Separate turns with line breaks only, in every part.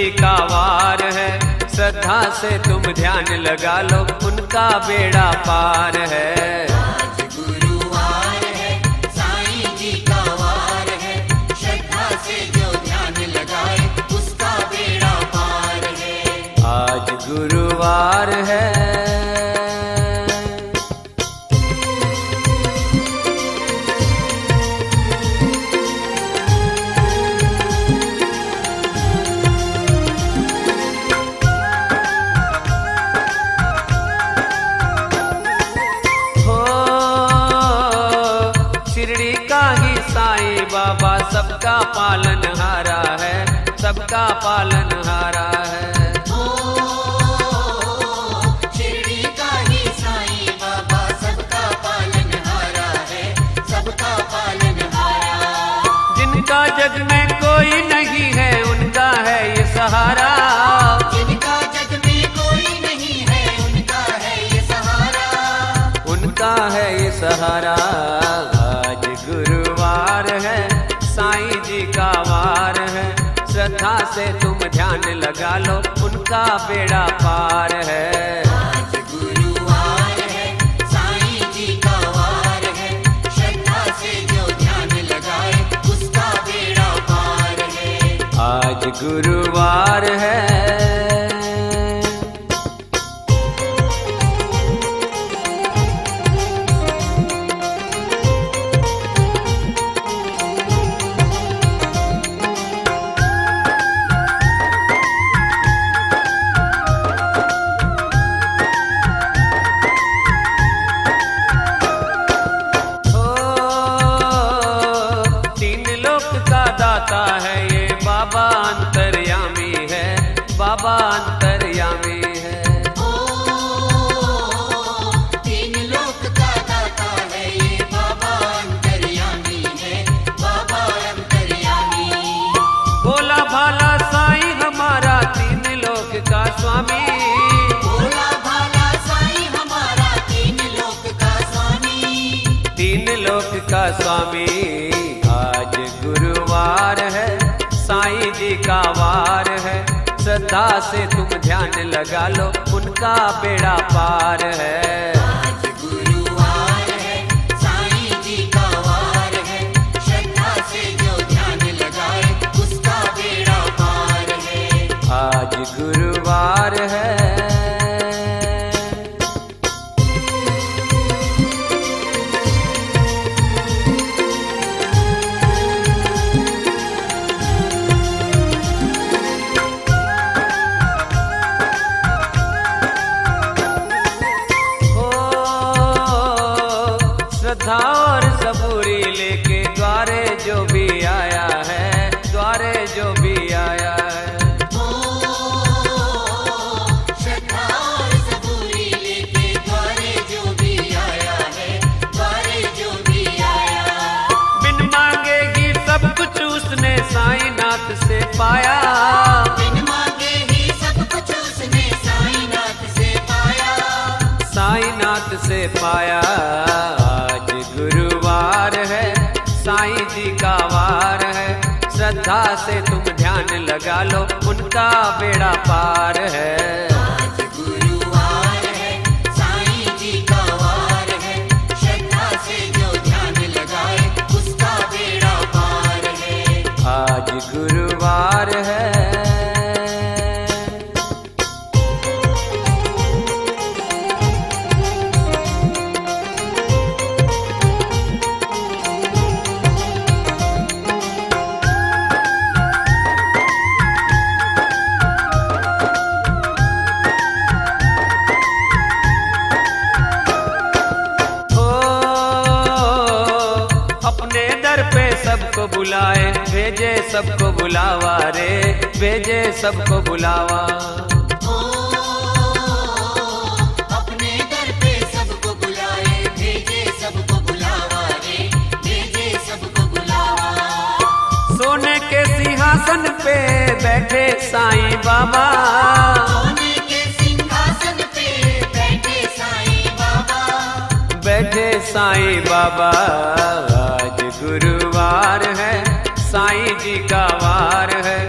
जी का वार है, श्रद्धा से तुम ध्यान लगा लो, उनका बेड़ा पार है।
आज गुरुवार है, साईं जी का वार है, श्रद्धा से जो ध्यान लगाए उसका बेड़ा पार है।
आज गुरुवार है। शिरडी का ही साईं बाबा सबका पालनहारा है, सबका पालनहारा है।
शिरडी का ही साईं बाबा सबका पालनहारा है, सबका पालनहारा।
जिनका जग में कोई नहीं है उनका है ये सहारा,
जिनका जग में कोई नहीं है उनका है ये सहारा,
उनका है ये सहारा। आज गुरुवार है, साईं जी का वार है, श्रद्धा से तुम ध्यान लगा लो, उनका बेड़ा पार है।
आज गुरुवार है, साईं जी का वार है, श्रद्धा से जो ध्यान लगाए उसका बेड़ा पार है।
आज गुरुवार है। दाता है ये बाबा अंतर्यामी है, बाबा अंतर्यामी है।
तीन लोक का दाता है ये बाबा अंतर्यामी है, बाबा अंतर्यामी।
भोला भाला साईं हमारा तीन लोक का स्वामी,
भोला भाला साईं हमारा तीन लोक का स्वामी,
तीन लोक का स्वामी। आज गुरुवार है, साईं जी का वार है, श्रद्धा से तुम ध्यान लगा लो, उनका बेड़ा पार है।
आज गुरुवार है, साईं जी का वार है, श्रद्धा से जो ध्यान लगाए उसका बेड़ा पार है।
आज गुरुवार है। श्रद्धा और सबूरी लेके द्वारे जो भी आया है, द्वारे जो भी आया है।
श्रद्धा और सबूरी लेके द्वारे जो भी आया है, द्वारे जो भी आया।
बिन मांगे ही सब कुछ उसने साईंनाथ से पाया,
बिन मांगे ही सब कुछ उसने साईंनाथ से पाया,
साईंनाथ से पाया। आज गुरुवार है, साईं जी का वार है, श्रद्धा से तुम ध्यान लगा लो, उनका बेड़ा पार है।
आज गुरुवार है, साईं जी का वार है, श्रद्धा से जो ध्यान लगाए उसका बेड़ा पार है।
आज गुरुवार है। सबको बुलाए, भेजे सबको बुलावा रे, भेजे सबको बुलावा।
अपने दर पे सबको बुलाए, भेजे सबको बुलावा रे, भेजे सबको बुलावा।
सोने के सिंहासन पे बैठे साईं बाबा,
सोने के सिंहासन पे बैठे साईं बाबा,
बैठे साईं बाबा। आज गुरुवार है, साईं जी का वार है,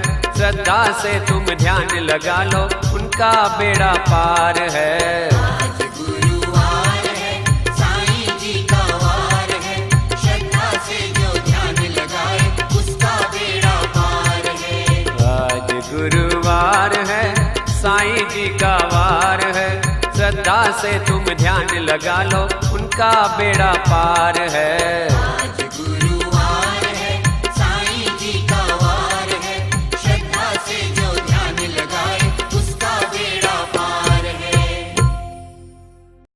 श्रद्धा से तुम ध्यान लगा लो, उनका बेड़ा पार है।
आज गुरुवार है, साईं जी का वार है, श्रद्धा से जो ध्यान लगाए उसका बेड़ा पार है।
आज गुरुवार है, साईं जी का वार है, श्रद्धा से तुम ध्यान लगा लो, उनका बेड़ा पार है।
आज